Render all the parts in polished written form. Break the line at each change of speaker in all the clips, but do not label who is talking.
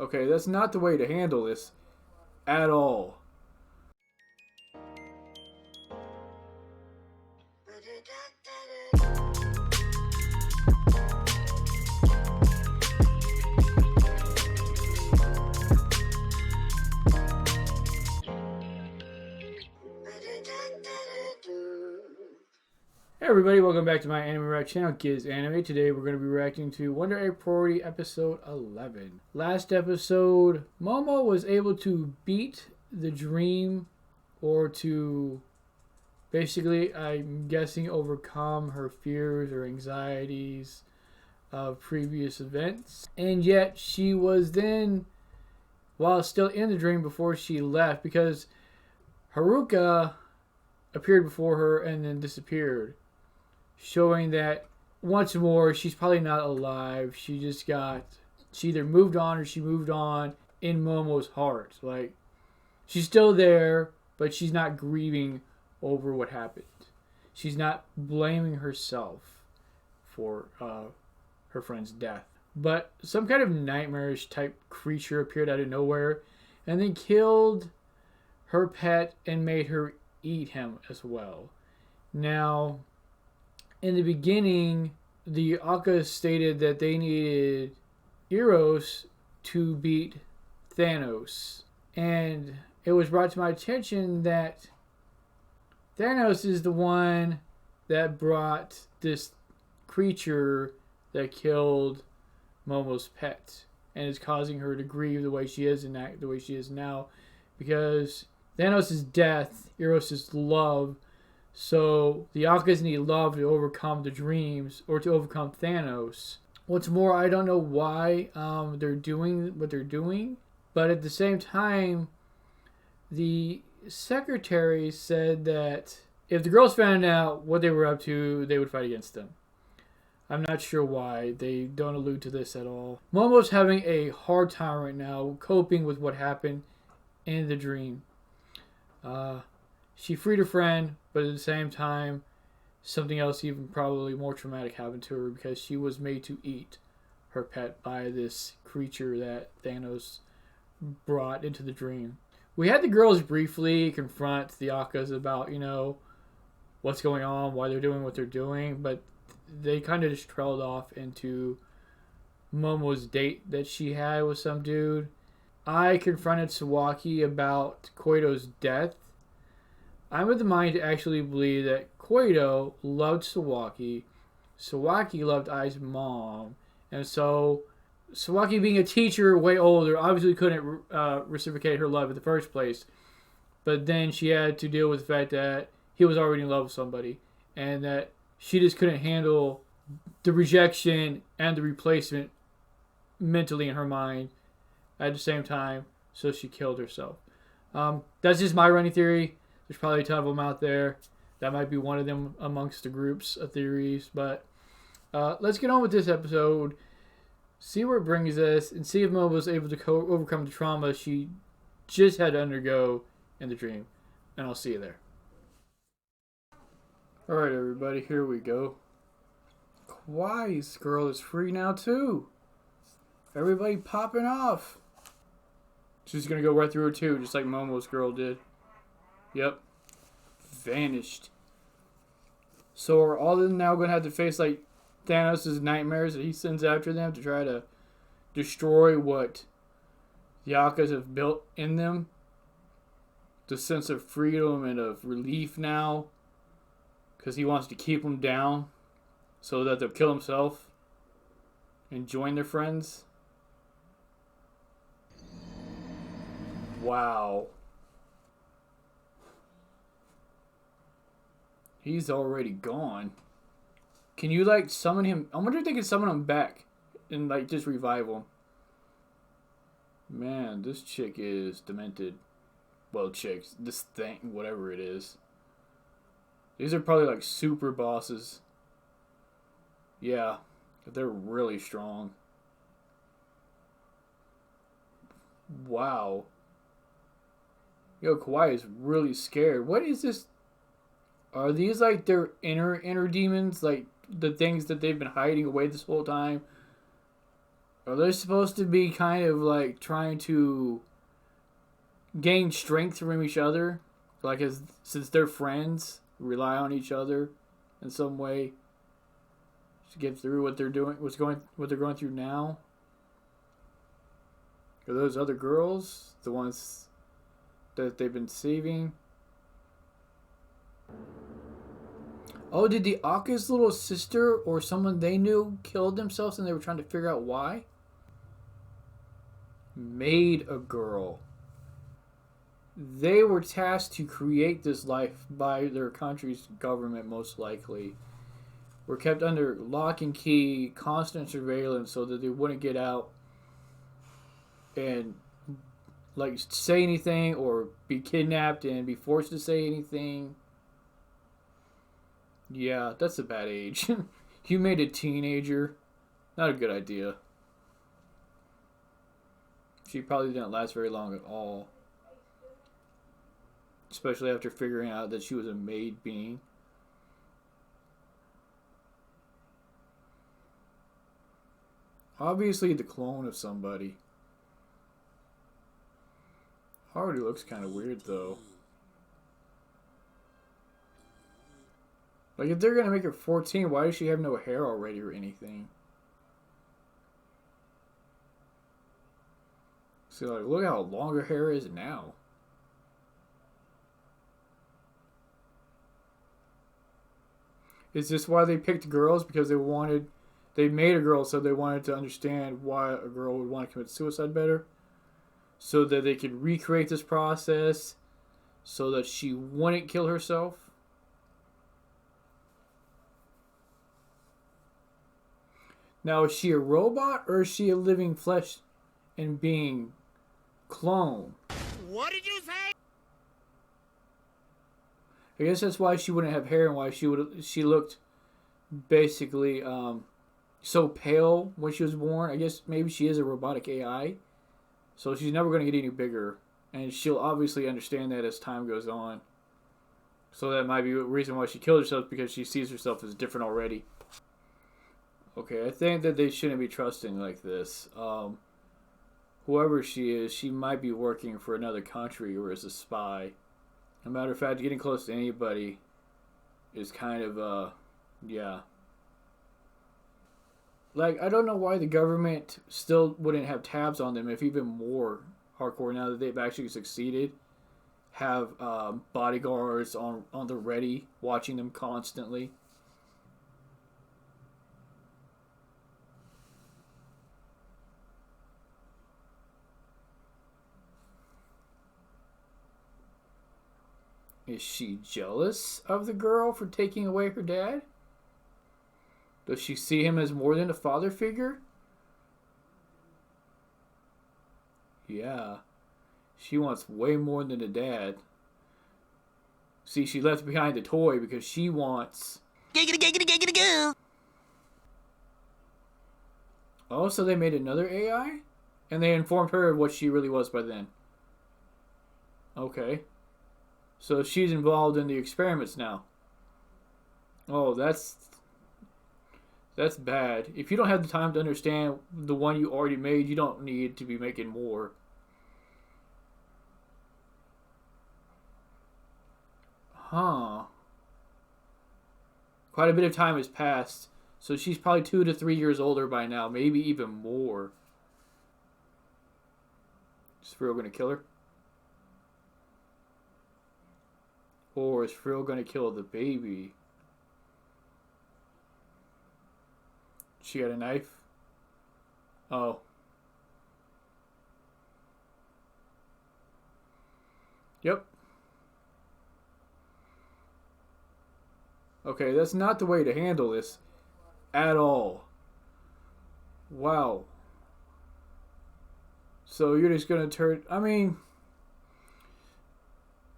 Okay, that's not the way to handle this at all. Hey everybody, welcome back to my anime react channel, Giz Anime. Today we're going to be reacting to Wonder Egg Priority episode 11. Last episode, Momo was able to beat the dream, or to basically, I'm guessing, overcome her fears or anxieties of previous events. And yet she was then, while still in the dream before she left, because Haruka appeared before her and then disappeared, showing that once more she's probably not alive. She either moved on or she moved on in Momo's heart. Like, she's still there, but she's not grieving over what happened. She's not blaming herself for her friend's death. But some kind of nightmarish type creature appeared out of nowhere and then killed her pet and made her eat him as well. Now, in the beginning, the Acca stated that they needed Eros to beat Thanos. And it was brought to my attention that Thanos is the one that brought this creature that killed Momo's pet and is causing her to grieve the way she is and act the way she is now, because Thanos' death, Eros' love. So the Acca's need love to overcome the dreams, or to overcome Thanos. What's more, I don't know why they're doing what they're doing, but at the same time, the secretary said that if the girls found out what they were up to, they would fight against them. I'm not sure why. They don't allude to this at all. Momo's having a hard time right now coping with what happened in the dream. She freed her friend, but at the same time, something else even probably more traumatic happened to her, because she was made to eat her pet by this creature that Thanos brought into the dream. We had the girls briefly confront the Acca's about, what's going on, why they're doing what they're doing, but they kind of just trailed off into Momo's date that she had with some dude. I confronted Sawaki about Koito's death. I'm of the mind to actually believe that Koito loved Sawaki. Sawaki loved Ai's mom. And so Sawaki, being a teacher, way older, obviously couldn't reciprocate her love in the first place. But then she had to deal with the fact that he was already in love with somebody, and that she just couldn't handle the rejection and the replacement mentally in her mind at the same time. So she killed herself. That's just my running theory. There's probably a ton of them out there. That might be one of them amongst the groups of theories. But let's get on with this episode. See where it brings us. And see if Mo was able to overcome the trauma she just had to undergo in the dream. And I'll see you there. Alright everybody, here we go. Kawaii girl is free now too. Everybody popping off. She's going to go right through her too, just like Momo's girl did. Yep. Vanished. So are all of them now going to have to face like Thanos' nightmares that he sends after them to try to destroy what the Acca's have built in them? The sense of freedom and of relief now, because he wants to keep them down so that they'll kill himself and join their friends. Wow. He's already gone. Can you, like, summon him? I wonder if they can summon him back and, like, just revive him. Man, this chick is demented. Well, chicks. This thing, whatever it is. These are probably, like, super bosses. Yeah. They're really strong. Wow. Yo, Kawaii is really scared. What is this? Are these like their inner demons? Like the things that they've been hiding away this whole time? Are they supposed to be kind of like trying to gain strength from each other? Like, since they're friends, rely on each other in some way to get through what they're doing, what they're going through now? Are those other girls the ones that they've been saving? Oh, did the Acca's little sister or someone they knew killed themselves and they were trying to figure out why? Made a girl. They were tasked to create this life by their country's government, most likely. Were kept under lock and key, constant surveillance so that they wouldn't get out and like say anything or be kidnapped and be forced to say anything. Yeah, that's a bad age. You made a teenager. Not a good idea. She probably didn't last very long at all. Especially after figuring out that she was a made being. Obviously the clone of somebody. Already looks kind of weird though. Like, if they're gonna make her 14, why does she have no hair already or anything? See, like, look how long her hair is now. Is this why they picked girls? Because they made a girl so they wanted to understand why a girl would want to commit suicide better? So that they could recreate this process so that she wouldn't kill herself? Now, is she a robot or is she a living flesh and being clone?
What did you say?
I guess that's why she wouldn't have hair and why she looked basically so pale when she was born. I guess maybe she is a robotic AI, so she's never going to get any bigger, and she'll obviously understand that as time goes on. So that might be a reason why she killed herself, because she sees herself as different already. Okay, I think that they shouldn't be trusting like this. Whoever she is, she might be working for another country or as a spy. As a matter of fact, getting close to anybody is kind of, yeah. Like, I don't know why the government still wouldn't have tabs on them if even more hardcore now that they've actually succeeded. Have bodyguards on the ready, watching them constantly. Is she jealous of the girl for taking away her dad? Does she see him as more than a father figure? Yeah. She wants way more than a dad. See, she left behind the toy because she wants...
Giggity, giggity, giggity, goo.
Oh, so they made another AI? And they informed her of what she really was by then. Okay. So she's involved in the experiments now. Oh, that's bad. If you don't have the time to understand the one you already made, you don't need to be making more. Huh. Quite a bit of time has passed. So she's probably 2 to 3 years older by now. Maybe even more. Is Frill going to kill her? Or is Frill going to kill the baby? She got a knife? Oh. Yep. Okay, that's not the way to handle this at all. Wow. So you're just gonna turn... I mean...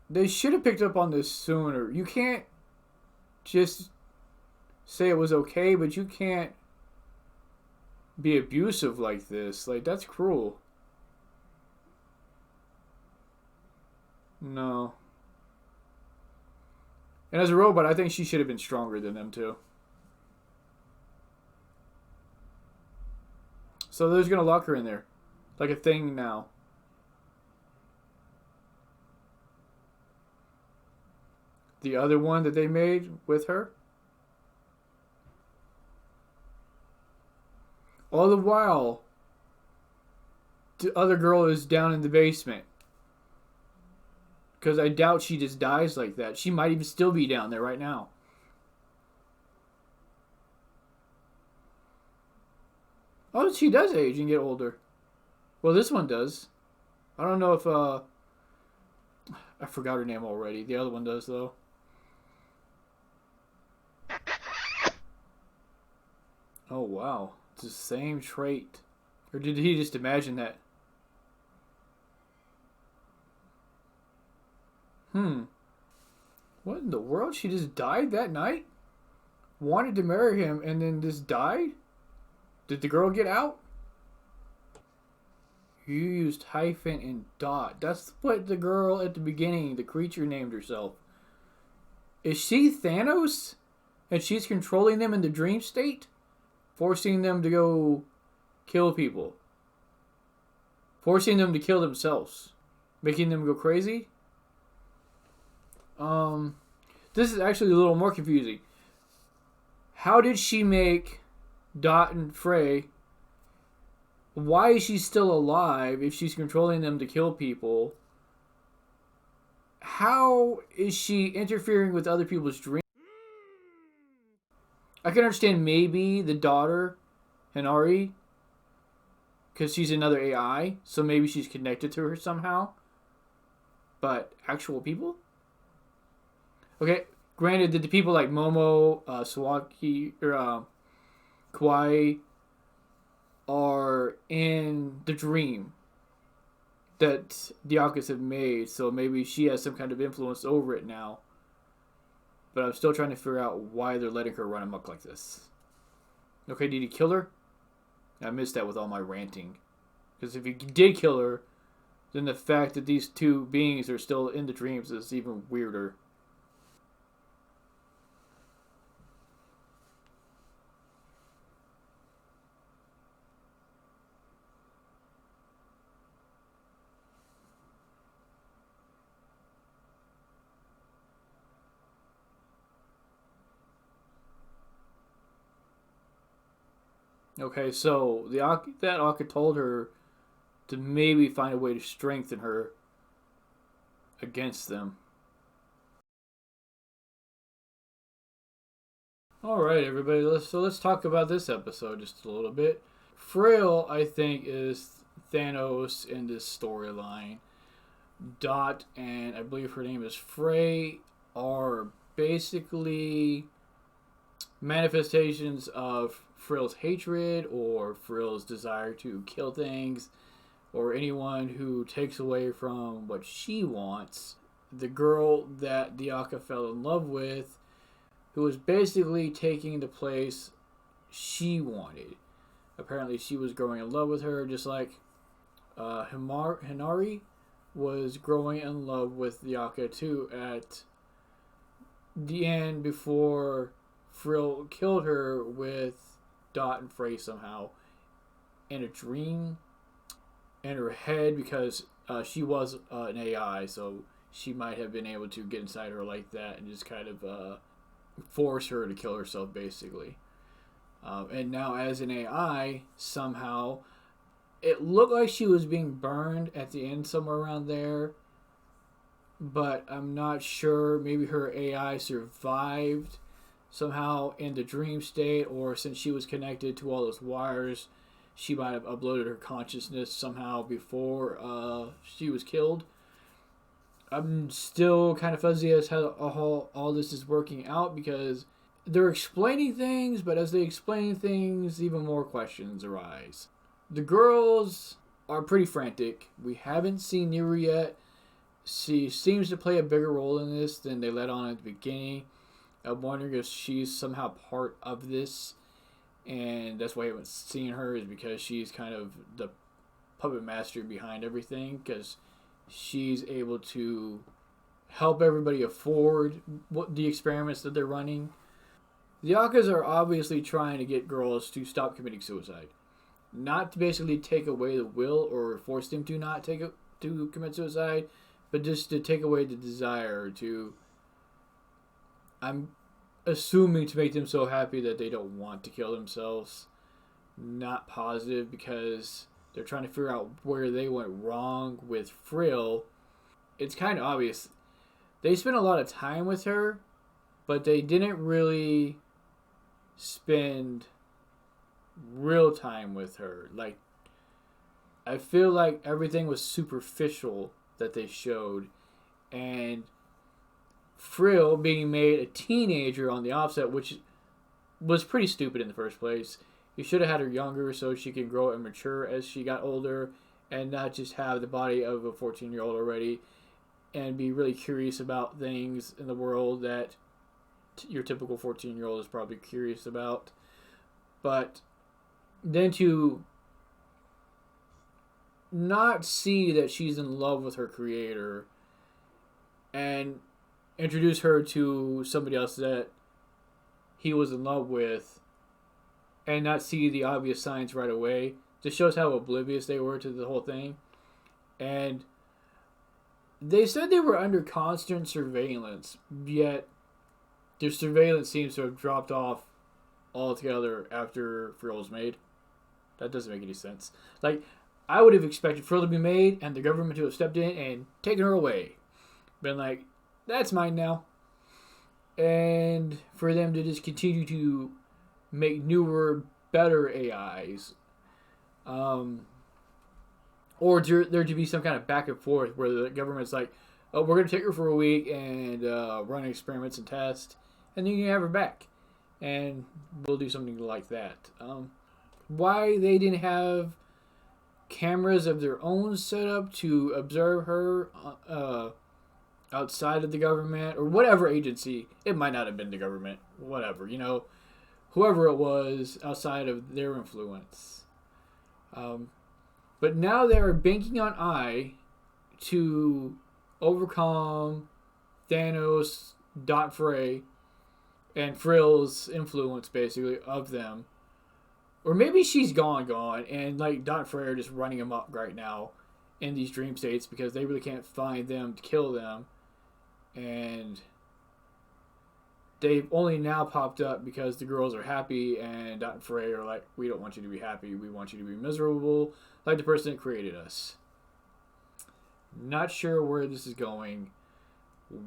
They should have picked up on this sooner. You can't just say it was okay, but you can't be abusive like this. Like, that's cruel. No. And as a robot, I think she should have been stronger than them too. So they're just gonna lock her in there, like a thing now. The other one that they made with her. All the while, the other girl is down in the basement. Because I doubt she just dies like that. She might even still be down there right now. Oh, she does age and get older. Well, this one does. I don't know if, I forgot her name already. The other one does, though. Oh, wow. It's the same trait. Or did he just imagine that? What in the world? She just died that night? Wanted to marry him and then just died? Did the girl get out? You used hyphen and dot. That's what the girl at the beginning, the creature, named herself. Is she Thanos? And she's controlling them in the dream state? Forcing them to go kill people. Forcing them to kill themselves. Making them go crazy? This is actually a little more confusing. How did she make Dot and Frey? Why is she still alive if she's controlling them to kill people? How is she interfering with other people's dreams? I can understand maybe the daughter, Hinari, because she's another AI, so maybe she's connected to her somehow. But actual people? Okay, granted, did the people like Momo, Sawaki, or Kawaii are in the dream that the Akkas have made, so maybe she has some kind of influence over it now. But I'm still trying to figure out why they're letting her run amok like this. Okay, did he kill her? I missed that with all my ranting. Because if he did kill her, then the fact that these two beings are still in the dreams is even weirder. Okay, so that Akka told her to maybe find a way to strengthen her against them. All right, everybody. Let's talk about this episode just a little bit. Frail, I think, is Thanos in this storyline. Dot and I believe her name is Frey are basically manifestations of Frill's hatred or Frill's desire to kill things or anyone who takes away from what she wants. The girl that the Akka fell in love with, who was basically taking the place she wanted. Apparently she was growing in love with her, just like Hinari was growing in love with the Akka too at the end before Frill killed her with Dot and Frey somehow in a dream in her head because she was an AI, so she might have been able to get inside her like that and just kind of force her to kill herself basically. And now as an AI, somehow it looked like she was being burned at the end somewhere around there, but I'm not sure. Maybe her AI survived somehow in the dream state, or since she was connected to all those wires, she might have uploaded her consciousness somehow before she was killed. I'm still kind of fuzzy as how all this is working out because they're explaining things, but as they explain things, even more questions arise. The girls are pretty frantic. We haven't seen Ura yet. She seems to play a bigger role in this than they let on at the beginning. I'm wondering if she's somehow part of this, and that's why I haven't seen her, is because she's kind of the puppet master behind everything, because she's able to help everybody afford the experiments that they're running. The Akkas are obviously trying to get girls to stop committing suicide. not to basically take away the will or force them to not to commit suicide, but just to take away the desire to. I'm assuming to make them so happy that they don't want to kill themselves. Not positive because they're trying to figure out where they went wrong with Frill. It's kind of obvious. They spent a lot of time with her, but they didn't really spend real time with her. Like, I feel like everything was superficial that they showed, and Frill being made a teenager on the offset, which was pretty stupid in the first place. You should have had her younger so she can grow and mature as she got older, and not just have the body of a 14-year-old already, and be really curious about things in the world that your typical 14-year-old is probably curious about. But then to not see that she's in love with her creator and introduce her to somebody else that he was in love with and not see the obvious signs right away just shows how oblivious they were to the whole thing. And they said they were under constant surveillance, yet their surveillance seems to have dropped off altogether after Frill was made. That doesn't make any sense. Like, I would have expected Frill to be made and the government to have stepped in and taken her away. Been like, that's mine now. And for them to just continue to make newer, better AIs. Or there to be some kind of back and forth where the government's like, oh, we're going to take her for a week and run experiments and tests, and then you can have her back. And we'll do something like that. Why they didn't have cameras of their own set up to observe her outside of the government or whatever agency. It might not have been the government. Whatever, whoever it was outside of their influence. But now they are banking on I to overcome Thanos, Dot Frey, and Frill's influence, basically, of them. Or maybe she's gone, and like Dot Frey are just running them up right now in these dream states because they really can't find them to kill them. And they've only now popped up because the girls are happy and Dot and Frey are like, we don't want you to be happy, we want you to be miserable, like the person that created us. Not sure where this is going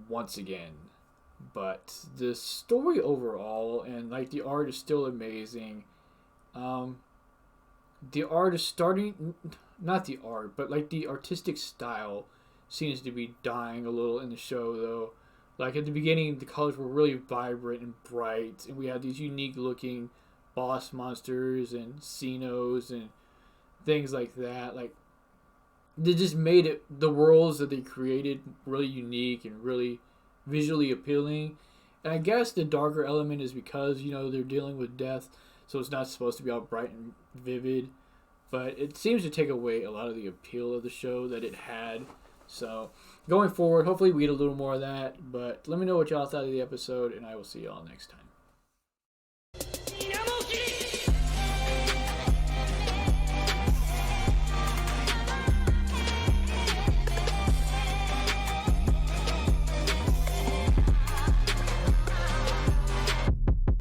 once again. But the story overall and like the art is still amazing. The art is starting, not the art, but like the artistic style seems to be dying a little in the show though. Like at the beginning, the colors were really vibrant and bright, and we had these unique looking boss monsters and Xenos and things like that. Like, they just made it, the worlds that they created, really unique and really visually appealing. And I guess the darker element is because, they're dealing with death, so it's not supposed to be all bright and vivid. But it seems to take away a lot of the appeal of the show that it had. So, going forward, hopefully we get a little more of that. But let me know what y'all thought of the episode, and I will see y'all next time.